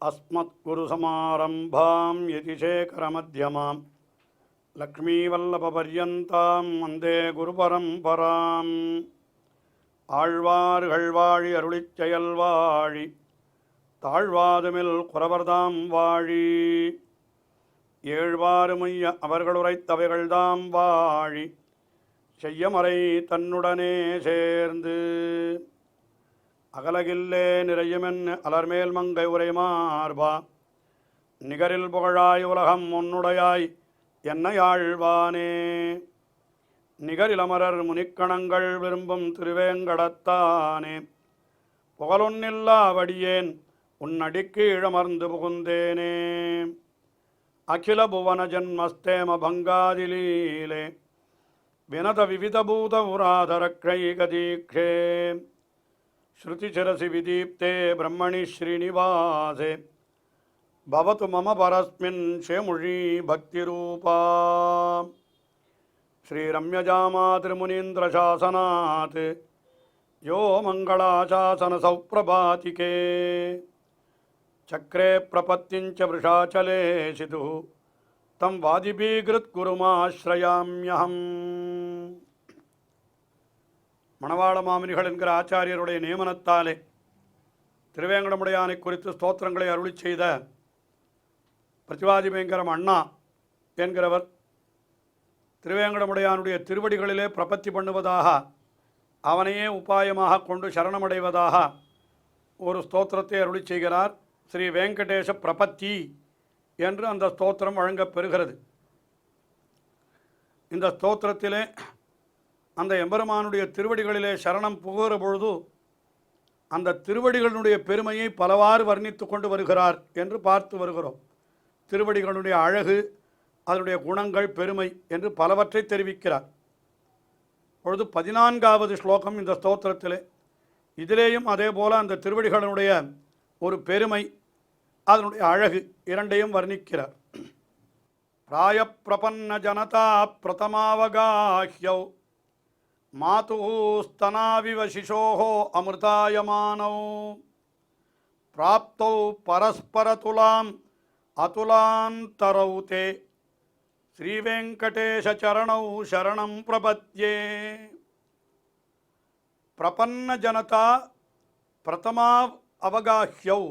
अस्मत्कुरुसमारम्भां यतिशेखरमध्यमां लक्ष्मीवल्लभपर्यन्तां वन्दे गुरुपरम्पराम् ஆழ்வார்கள் வாழி அருளிச் செயல் வாழி தாழ்வாதுமில் குறவர்தாம் வாழி ஏழ்வாறுமைய அவர்களுரைத்தவைகள்தாம் வாழி செய்யமறை தன்னுடனே சேர்ந்து அகலகில்லே நிறையுமென் அலர்மேல் மங்கை உரை மார்பா நிகரில் புகழாய் உலகம் உன்னுடையாய் என்னையாழ்வானே நிகரிலமரர் முனிக்கணங்கள் விரும்பும் திருவேங்கடத்தானே புகழொன்னில்லாவடியேன் உன்னடிக்கு இழமர்ந்து புகுந்தேனே அகில புவன ஜன்மஸ்தேம பங்காதிலீலே வினத விவிதபூத உராதரக்ஷைகதீக்ஷே ஸ்ருதிசிரசி விதீப்தே பிரம்மணி ஸ்ரீனிவாசே பவது மம பரஸ்மின் ஷேமுழி பக்திரூபா श्रीरम्यजामातृमुनीन्द्रशासनात् यो मङ्गलाशासनसौप्रभातिके चक्रे प्रपत्तिञ्च वृषाचलेशितुः तं வாதிபீகிருத்குருமாஸ்ரயாம்யஹம். மணவாள மாமுனிகள் என்கிற ஆச்சாரியருடைய நியமனத்தாலே திருவேங்கடமுடையானை குறித்து ஸ்தோத்திரங்களை அருளி செய்த பிரதிவாதிபேங்கரம் அண்ணா என்கிறவர் திருவேங்கடமுடையானுடைய திருவடிகளிலே பிரபத்தி பண்ணுவதாக, அவனையே உபாயமாக கொண்டு சரணமடைவதாக ஒரு ஸ்தோத்திரத்தை அருளி செய்கிறார். ஸ்ரீ வெங்கடேஷ பிரபத்தி என்று அந்த ஸ்தோத்திரம் வழங்கப் பெறுகிறது. இந்த ஸ்தோத்திரத்திலே அந்த எம்பெருமானுடைய திருவடிகளிலே சரணம் புகுகிற பொழுது அந்த திருவடிகளுடைய பெருமையை பலவாறு வர்ணித்து கொண்டு வருகிறார் என்று பார்த்து வருகிறோம். திருவடிகளுடைய அழகு, அதனுடைய குணங்கள், பெருமை என்று பலவற்றை தெரிவிக்கிறார். பொழுது 14வது ஸ்லோகம் இந்த ஸ்தோத்திரத்திலே. இதிலேயும் அதே போல அந்த திருவடிகளினுடைய ஒரு பெருமை, அதனுடைய அழகு இரண்டையும் வர்ணிக்கிறார். பிராய பிரபன்ன ஜனதா பிரதமாவகாஹ்யௌ மாதுஹு ஸ்தனாவிவ சிசோஹோ அமிர்தாயமானௌ பிராப்தௌ பரஸ்பரதுலாம் அதுலாந்தரௌ தே ஸ்ரீவேங்கடேசரணௌ சரணம் பிரபத்யே. பிரபன்ன ஜனதா பிரதமா அவகாஹ்யௌ,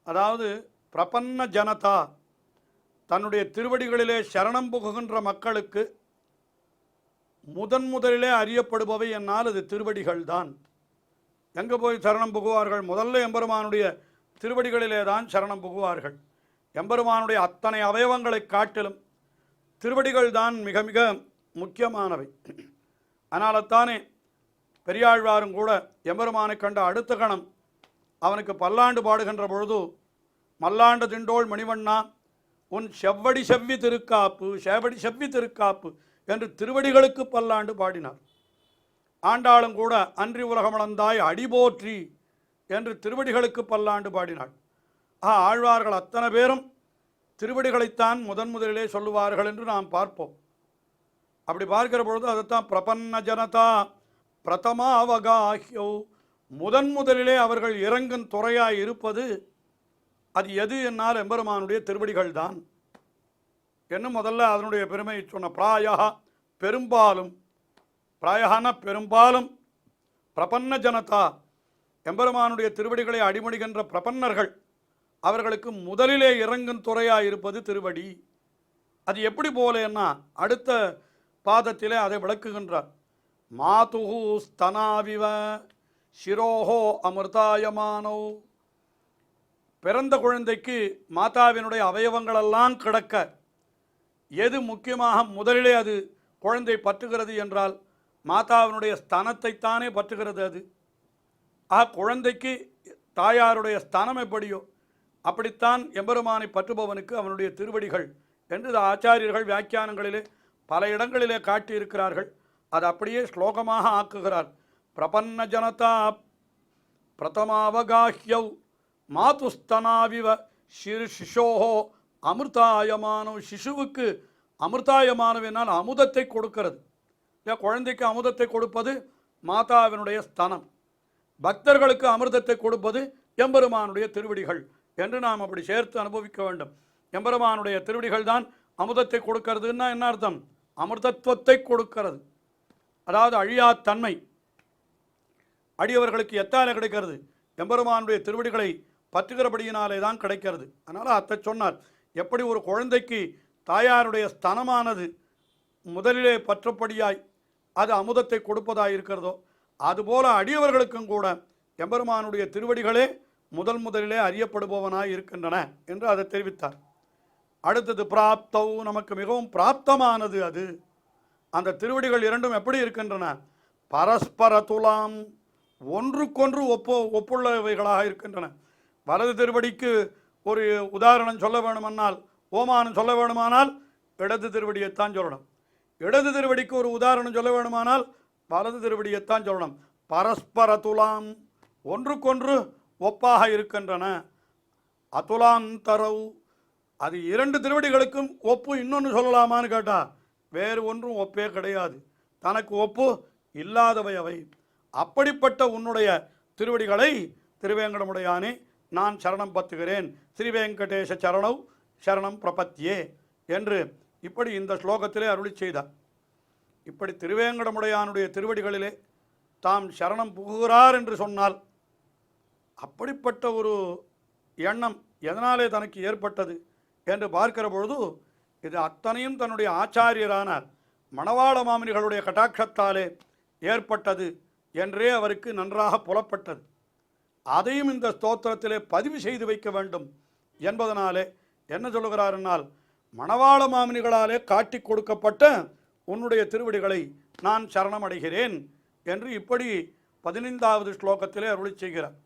அதாவது பிரபன்ன ஜனதா தன்னுடைய திருவடிகளிலே சரணம் புகுகின்ற மக்களுக்கு முதலிலே அறியப்படுபவை என்னால் அது திருவடிகள்தான். எங்கே போய் சரணம் புகுவார்கள்? முதல்ல எம்பெருமானுடைய திருவடிகளிலே தான் சரணம் புகுவார்கள். எம்பெருமானுடைய அத்தனை அவயவங்களை காட்டிலும் திருவடிகள் தான் மிக மிக முக்கியமானவை. அதனால்தானே பெரியாழ்வாரும் கூட எம்பெருமானை கண்ட அடுத்த கணம் அவனுக்கு பல்லாண்டு பாடுகின்ற பொழுது, மல்லாண்டு திண்டோள் மணிவண்ணா உன் செவ்வடி செவ்வி திருக்காப்பு, செவடி செவ்வி திருக்காப்பு என்று திருவடிகளுக்கு பல்லாண்டு பாடினார். ஆண்டாளும் கூட அன்றி உலகமளந்தாய் அடிபோற்றி என்று திருவடிகளுக்கு பல்லாண்டு பாடினாள். ஆழ்வார்கள் அத்தனை பேரும் திருவடிகளைத்தான் முதலிலே சொல்லுவார்கள் என்று நாம் பார்ப்போம். அப்படி பார்க்கிற பொழுது அதைத்தான் பிரபன்ன ஜனதா பிரதமாவகாஹ்யௌ, முதலிலே அவர்கள் இறங்கும் துறையாய் இருப்பது அது எது என்னால் எம்பெருமானுடைய திருவடிகள் தான் என்று முதல்ல அதனுடைய பெருமை சொன்ன. பிராயா பெரும்பாலும், பிராயகான பெரும்பாலும், பிரபன்ன ஜனதா எம்பெருமானுடைய திருவடிகளை அடிமொழிகின்ற பிரபன்னர்கள் அவர்களுக்கு முதலிலே இறங்கும் துறையாக இருப்பது திருவடி. அது எப்படி போலேன்னா அடுத்த பாதத்திலே அதை விளக்குகின்றார். மாதுஹு ஸ்தனாவிவ சிரோஹோ அமிர்தாயமானோ, பிறந்த குழந்தைக்கு மாதாவினுடைய அவயவங்களெல்லாம் கிடக்க எது முக்கியமாக முதலிலே அது குழந்தை பற்றுகிறது என்றால் மாதாவினுடைய ஸ்தனத்தைத்தானே பற்றுகிறது. அது குழந்தைக்கு தாயாருடைய ஸ்தானம் எப்படியோ அப்படித்தான் எம்பெருமானை பற்றுபவனுக்கு அவனுடைய திருவடிகள் என்று ஆச்சாரியர்கள் வியாக்கியானங்களிலே பல இடங்களிலே காட்டியிருக்கிறார்கள். அது அப்படியே ஸ்லோகமாக ஆக்குகிறார். பிரபன்ன ஜனதா பிரதமாவகாஹ்யௌ மாதுஸ்தனாவிவ சிசோஹோ அமிர்தாயமானோ, சிசுவுக்கு அமிர்தாயமானவென்னால் அமுதத்தை கொடுக்கிறது. குழந்தைக்கு அமுதத்தை கொடுப்பது மாதாவினுடைய ஸ்தனம். பக்தர்களுக்கு அமிர்தத்தை கொடுப்பது எம்பெருமானுடைய திருவடிகள் என்று நாம் அப்படி சேர்த்து அனுபவிக்க வேண்டும். எம்பெருமானுடைய திருவடிகள் தான் அமுதத்தை கொடுக்கிறதுன்னா என்ன அர்த்தம்? அமிர்தத்துவத்தை கொடுக்கிறது. அதாவது அழியா தன்மை அடியவர்களுக்கு எத்தாலே கிடைக்கிறது? எம்பெருமானுடைய திருவடிகளை பற்றுகிறபடியினாலே தான் கிடைக்கிறது. அதனால் அத்தை சொன்னார், எப்படி ஒரு குழந்தைக்கு தாயாருடைய ஸ்தனமானது முதலிலே பற்றப்படியாய் அது அமுதத்தை கொடுப்பதாய் இருக்கிறதோ, அதுபோல அடியவர்களுக்கும் கூட எம்பெருமானுடைய திருவடிகளே முதலிலே அறியப்படுபவனாய் இருக்கின்றன என்று அதை தெரிவித்தார். அடுத்தது பிராப்தவ், நமக்கு மிகவும் பிராப்தமானது அது. அந்த திருவடிகள் இரண்டும் எப்படி இருக்கின்றன? பரஸ்பர துலாம், ஒன்றுக்கொன்று ஒப்புள்ளவைகளாக இருக்கின்றன. வலது திருவடிக்கு ஒரு உதாரணம் சொல்ல வேணுமானால், ஓமானம் சொல்ல வேணுமானால் இடது திருவடியைத்தான் சொல்லணும். இடது திருவடிக்கு ஒரு உதாரணம் சொல்ல வேணுமானால் வலது திருவடியைத்தான் சொல்லணும். பரஸ்பர துலாம், ஒன்றுக்கொன்று ஒப்பாக இருக்கின்றன. அதுலாந்தரவு, அது இரண்டு திருவடிகளுக்கும் ஒப்பு இன்னொன்று சொல்லலாமான்னு கேட்டால் வேறு ஒன்றும் ஒப்பே கிடையாது. தனக்கு ஒப்பு இல்லாதவை அவை. அப்படிப்பட்ட உன்னுடைய திருவடிகளை திருவேங்கடமுடையானே நான் சரணம் பத்துகிறேன். ஸ்ரீவேங்கடேச சரணவ் சரணம் பிரபத்தியே என்று இப்படி இந்த ஸ்லோகத்திலே அருளி செய்தார். இப்படி திருவேங்கடமுடையானுடைய திருவடிகளிலே தாம் சரணம் புகுகிறார் என்று சொன்னால், அப்படிப்பட்ட ஒரு எண்ணம் எதனாலே தனக்கு ஏற்பட்டது என்று பார்க்கிற பொழுது, இது அத்தனையும் தன்னுடைய ஆச்சாரியரான மணவாள மாமுனிகளுடைய கட்டாட்சத்தாலே ஏற்பட்டது என்றே அவருக்கு நன்றாக புலப்பட்டது. அதையும் இந்த ஸ்தோத்திரத்திலே பதிவு செய்து வைக்க வேண்டும் என்பதனாலே என்ன சொல்லுகிறார் என்னால், மணவாள மாமுனிகளாலே காட்டி கொடுக்கப்பட்ட உன்னுடைய திருவடிகளை நான் சரணமடைகிறேன் என்று இப்படி 15வது ஸ்லோகத்திலே அருளி செய்கிறார்.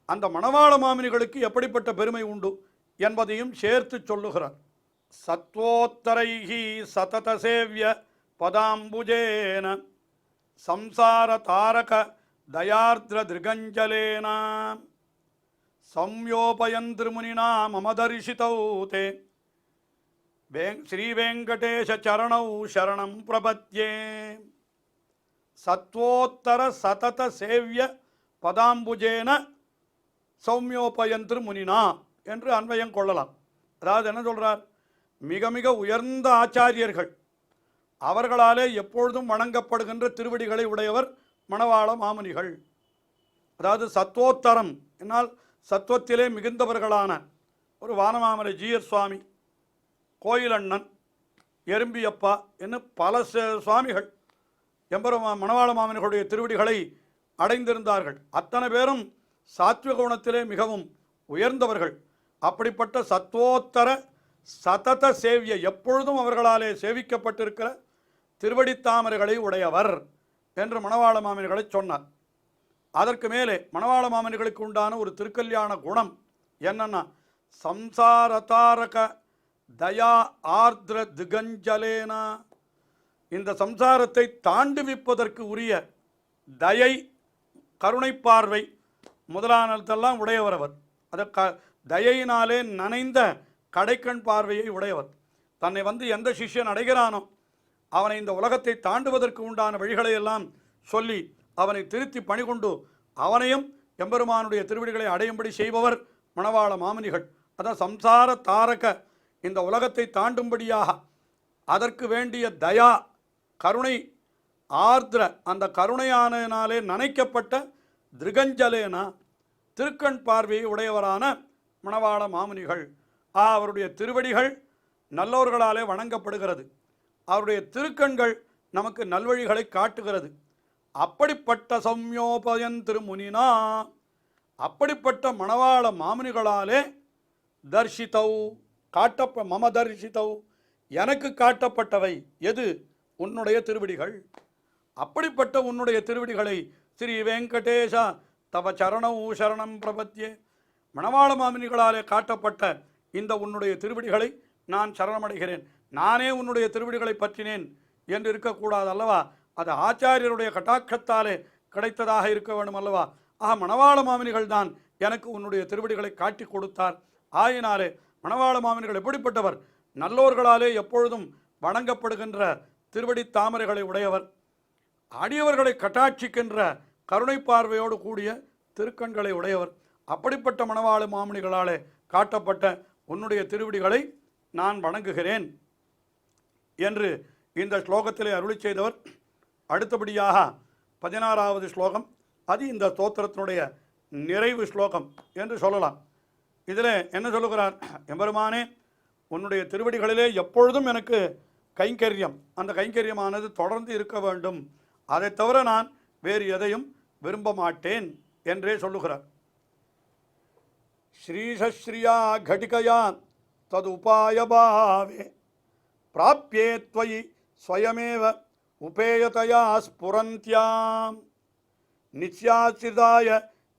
அந்த மணவாள மாமுனிகளுக்கு எப்படிப்பட்ட பெருமை உண்டு என்பதையும் சேர்த்து சொல்லுகிறார். சத்வோத்தரைஹி சதத சேவ்ய பதாம்புஜேன சம்சார தாரக தயார்த்ர திருகஞ்சலேன சம்யோபயந்திருமுனினா மமதர்ஷிதௌ தே ஸ்ரீவேங்கடேச சரணௌ சரணம் பிரபத்யே. சத்வோத்தர சதத சேவ்ய பதாம்புஜேன சௌமியோபயந்திரு முனினா என்று அன்வயம் கொள்ளலாம். அதாவது என்ன சொல்கிறார்? மிக மிக உயர்ந்த ஆச்சாரியர்கள், அவர்களாலே எப்பொழுதும் வணங்கப்படுகின்ற திருவடிகளை உடையவர் மணவாள மாமுனிகள். அதாவது சத்வோத்தரம் என்னால் சத்துவத்திலே மிகுந்தவர்களான ஒரு வானமாமலை ஜீயர் சுவாமி, கோயிலண்ணன், எறும்பியப்பா என்று பல சுவாமிகள் மணவாள மாமுனிகளுடைய திருவடிகளை அடைந்திருந்தார்கள். அத்தனை பேரும் சாத்விக குணத்திலே மிகவும் உயர்ந்தவர்கள். அப்படிப்பட்ட சத்வோத்தர சதத சேவிய, எப்பொழுதும் அவர்களாலே சேவிக்கப்பட்டிருக்கிற திருவடித்தாமரைகளை உடையவர் என்று மணவாள மாமுனிகளை சொன்னார். அதற்கு மேலே மணவாள மாமுனிகளுக்கு உண்டான ஒரு திருக்கல்யாண குணம் என்னன்னா, சம்சாரதாரக தயா ஆர்திர திகஞ்சலேனா, இந்த சம்சாரத்தை தாண்டுவிப்பதற்கு உரிய தயை, கருணை பார்வை முதலானதெல்லாம் உடையவர் அவர். அதை தயையினாலே நனைந்த கடைக்கண் பார்வையை உடையவர். தன்னை எந்த சிஷ்யன் அடைகிறானோ அவனை இந்த உலகத்தை தாண்டுவதற்கு உண்டான வழிகளை எல்லாம் சொல்லி அவனை திருத்தி பணிகொண்டு அவனையும் எம்பெருமானுடைய திருவடிகளை அடையும்படி செய்பவர் மணவாள மாமுனிகள். அதான் சம்சார தாரக, இந்த உலகத்தை தாண்டும்படியாக அதற்கு வேண்டிய தயா, கருணை, ஆர்திர, அந்த கருணையானாலே நனைக்கப்பட்ட திருகஞ்சலேனா, திருக்கண் பார்வையை உடையவரான மணவாள மாமுனிகள். அவருடைய திருவடிகள் நல்லவர்களாலே வணங்கப்படுகிறது. அவருடைய திருக்கண்கள் நமக்கு நல்வழிகளை காட்டுகிறது. அப்படிப்பட்ட சம்யோபயன் திருமுனினா, அப்படிப்பட்ட மணவாள மாமுனிகளாலே தர்ஷிதவ் மம தர்ஷிதவ், எனக்கு காட்டப்பட்டவை எது? உன்னுடைய திருவடிகள். அப்படிப்பட்ட உன்னுடைய திருவடிகளை ஸ்ரீ வெங்கடேஷா தவ சரணௌ சரணம் பிரபத்யே, மணவாள மாமுனிகளாலே காட்டப்பட்ட இந்த உன்னுடைய திருவடிகளை நான் சரணமடைகிறேன். நானே உன்னுடைய திருவடிகளை பற்றினேன் என்று இருக்கக்கூடாது அல்லவா? அது ஆச்சாரியருடைய கட்டாட்சத்தாலே கிடைத்ததாக இருக்க வேண்டும் அல்லவா? மணவாள மாமுனிகள் தான் எனக்கு உன்னுடைய திருவடிகளை காட்டி கொடுத்தார். ஆயினாலே மணவாள மாமுனிகள் எப்படிப்பட்டவர்? நல்லோர்களாலே எப்பொழுதும் வணங்கப்படுகின்ற திருவடி தாமரைகளை உடையவர், அடியவர்களை கட்டாட்சிக்கின்ற கருணை பார்வையோடு கூடிய திருக்கண்களை உடையவர். அப்படிப்பட்ட மணவாள மாமுனிகளாலே காட்டப்பட்ட உன்னுடைய திருவடிகளை நான் வணங்குகிறேன் என்று இந்த ஸ்லோகத்திலே அருளி செய்தவர். அடுத்தபடியாக 16வது ஸ்லோகம், அது இந்த ஸ்தோத்திரத்தினுடைய நிறைவு ஸ்லோகம் என்று சொல்லலாம். இதில் என்ன சொல்லுகிறார்? எம்பெருமானே, உன்னுடைய திருவடிகளிலே எப்பொழுதும் எனக்கு கைங்கரியம், அந்த கைங்கரியமானது தொடர்ந்து இருக்க வேண்டும், அதை தவிர நான் வேறு எதையும் விரும்ப மாட்டேன் என்றே சொல்லுகிறார். ஸ்ரீசஸ்ரீயா கடிகயா தது உபாயபாவே பிராப்யே த்வயி ஸ்வயமேவ உபேயதயா ஸ்புரந்த்யாம் நித்யாசிதாய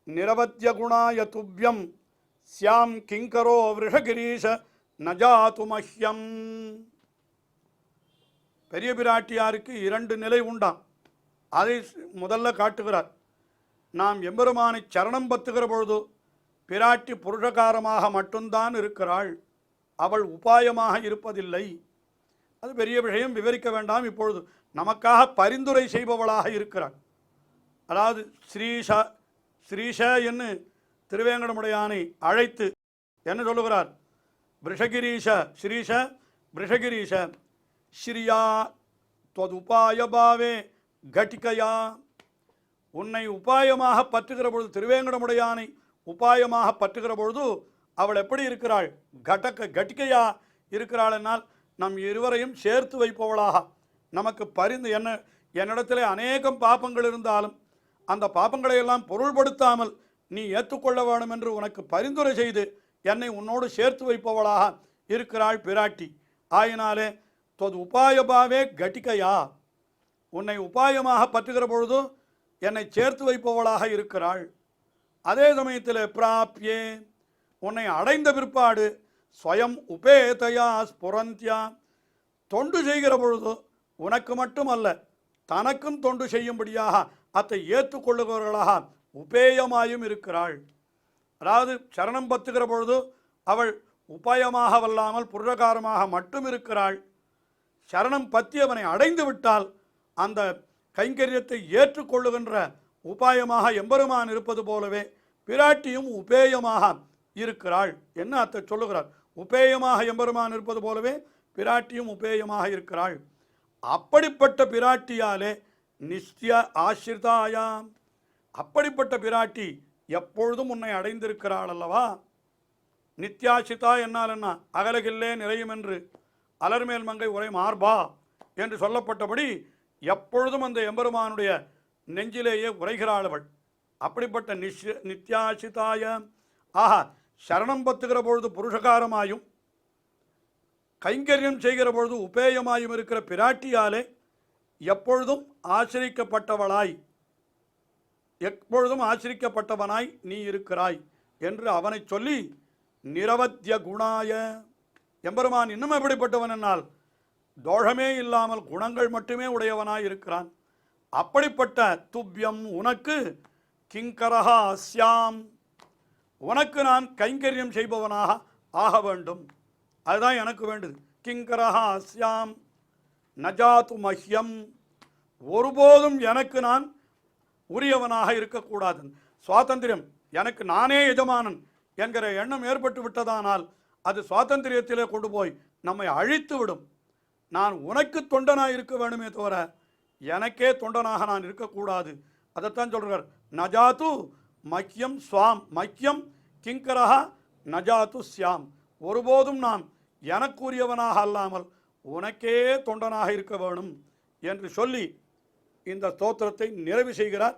நிரவத்ய குணாய துப்யம் ஸ்யாம் கிங்கரோ விருஷகிரீஷ நஜாது மஹ்யம். பெரிய பிராட்டியாருக்கு 2 நிலை உண்டாம். அதை முதல்ல காட்டுகிறார். நாம் எம்பெருமானை சரணம் பத்துகிற பொழுது பிராட்டி புருஷகாரமாக மட்டும்தான் இருக்கிறாள், அவள் உபாயமாக இருப்பதில்லை. அது பெரிய விஷயம், விவரிக்க வேண்டாம். இப்பொழுது நமக்காக பரிந்துரை செய்பவளாக இருக்கிறாள். அதாவது ஸ்ரீஷ என்று திருவேங்கடமுடையானை அழைத்து என்ன சொல்லுகிறார்? விருஷகிரீஷ ஸ்ரீஷ விருஷகிரீஷ ஸ்ரீயா தொதுபாயபாவே கட்டிகையா. உன்னை உபாயமாக பற்றுகிற பொழுது, திருவேங்கடமுடையானை உபாயமாக பற்றுகிற பொழுது அவள் எப்படி இருக்கிறாள்? கட்டிகையா இருக்கிறாள். என்னால் நம் இருவரையும் சேர்த்து வைப்பவளாக, நமக்கு பரிந்து என்னிடத்திலே அநேகம் பாப்பங்கள் இருந்தாலும் அந்த பாப்பங்களை எல்லாம் பொருள்படுத்தாமல் நீ ஏற்றுக்கொள்ள வேண்டும் என்று உனக்கு பரிந்துரை செய்து என்னை உன்னோடு சேர்த்து வைப்பவளாக இருக்கிறாள் பிராட்டி. ஆயினாலே தொது உபாயபாவே கட்டிகையா, உன்னை உபாயமாக பற்றுகிற பொழுது என்னை சேர்த்து வைப்பவளாக இருக்கிறாள். அதே சமயத்தில் பிராப்யே, உன்னை அடைந்த பிற்பாடு ஸ்வயம் உபேதயா ஸ்புரந்தியா, தொண்டு செய்கிற பொழுது உனக்கு மட்டுமல்ல தனக்கும் தொண்டு செய்யும்படியாக அதை ஏற்றுக்கொள்ளுகிறவர்களாக உபேயமாயும் இருக்கிறாள். அதாவது சரணம் பத்துகிற பொழுது அவள் உபாயமாக வல்லாமல் புருஷகாரமாக மட்டும் இருக்கிறாள். சரணம் பற்றி அவனை அடைந்து விட்டால் அந்த கைங்கரியத்தை ஏற்றுக்கொள்ளுகின்ற உபாயமாக எம்பெருமான் இருப்பது போலவே பிராட்டியும் உபேயமாக இருக்கிறாள் என்ன அத்தை சொல்லுகிறார். உபேயமாக எம்பெருமான் இருப்பது போலவே பிராட்டியும் உபேயமாக இருக்கிறாள். அப்படிப்பட்ட பிராட்டியாலே நித்ய ஆசிரிதாயாம், அப்படிப்பட்ட பிராட்டி எப்பொழுதும் உன்னை அடைந்திருக்கிறாள் அல்லவா. நித்யாசிதா என்னால் என்ன? அகலகில்லே நிறையும் என்று அலர்மேல் மங்கை உரை மார்பா என்று சொல்லப்பட்டபடி எப்பொழுதும் அந்த எம்பெருமானுடைய நெஞ்சிலேயே உரைகிறாள் அவள். அப்படிப்பட்ட நித்யாசிதாய, ஆஹா, சரணம் பத்துகிற பொழுது புருஷகாரமாயும் கைங்கரியம் செய்கிற பொழுது உபேயமாயும் இருக்கிற பிராட்டியாலே எப்பொழுதும் ஆசிரிக்கப்பட்டவளாய், எப்பொழுதும் ஆசிரிக்கப்பட்டவனாய் நீ இருக்கிறாய் என்று அவனை சொல்லி நிரவத்ய குணாய, எம்பெருமான் இன்னும் எப்படிப்பட்டவன் என்னால் தோஷமே இல்லாமல் குணங்கள் மட்டுமே உடையவனாய் இருக்கிறான். அப்படிப்பட்ட துப்யம் உனக்கு கிங்கரஹா அஸ்யாம், உனக்கு நான் கைங்கரியம் செய்பவனாக ஆக வேண்டும், அதுதான் எனக்கு வேண்டுது. கிங்கரஹா அஸ்யாம் நஜாத்து மஹ்யம், ஒருபோதும் எனக்கு நான் உரியவனாக இருக்கக்கூடாது. சுவாதந்திரம், எனக்கு நானே எஜமானன் என்கிற எண்ணம் ஏற்பட்டு விட்டதானால் அது சுவாதந்திரியத்திலே கொண்டு போய் நம்மை அழித்து விடும். நான் உனக்கு தொண்டனாக இருக்க வேண்டுமே தவிர எனக்கே தொண்டனாக நான் இருக்கக்கூடாது. அதைத்தான் சொல்கிறார். நஜாத்து மக்கியம் ஸ்வாம், மக்கியம் கிங்கரஹா நஜாத்து ஸ்யாம், ஒருபோதும் நான் எனக்குரியவனாக அல்லாமல் உனக்கே தொண்டனாக இருக்க வேணும் என்று சொல்லி இந்த ஸ்தோத்திரத்தை நிறைவு செய்கிறார்.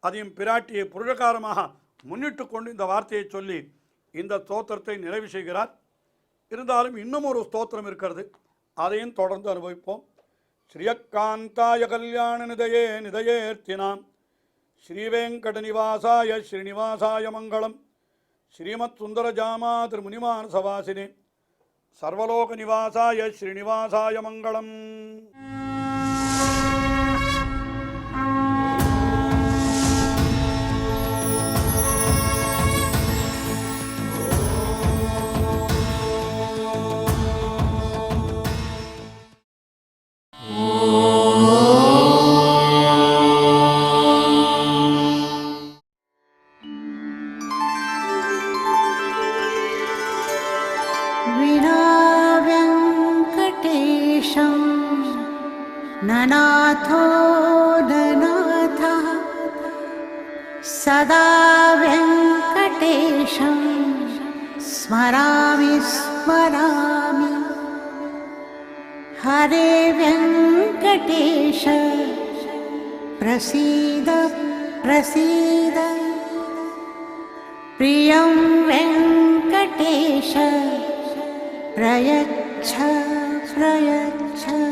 அதையும் பிராட்டியை புருஷகாரமாக முன்னிட்டு கொண்டு இந்த வார்த்தையை சொல்லி இந்த ஸ்தோத்திரத்தை நிறைவு செய்கிறார். இருந்தாலும் இன்னும் ஒரு ஸ்தோத்திரம் இருக்கிறது, அதையும் தொடர்ந்து அனுபவிப்போம். ஸ்ரீயக்காந்தாய கல்யாண நிதயே நிதயேர்த்தினாம் ஸ்ரீவேங்கட நிவாசாய ஸ்ரீனிவாசாய மங்களம். ஸ்ரீமத் சுந்தர ஜாமா திருமுனிமான சவாசினே சர்வலோக நிவாசாய ஸ்ரீனிவாசாய மங்களம். ननाथो ननाथः सदा वेङ्कटेशं स्मरामि स्मरामि। हरे वेङ्कटेश प्रसीद प्रसीद। प्रियं वेङ्कटेश प्रयच्छ प्रयच्छ।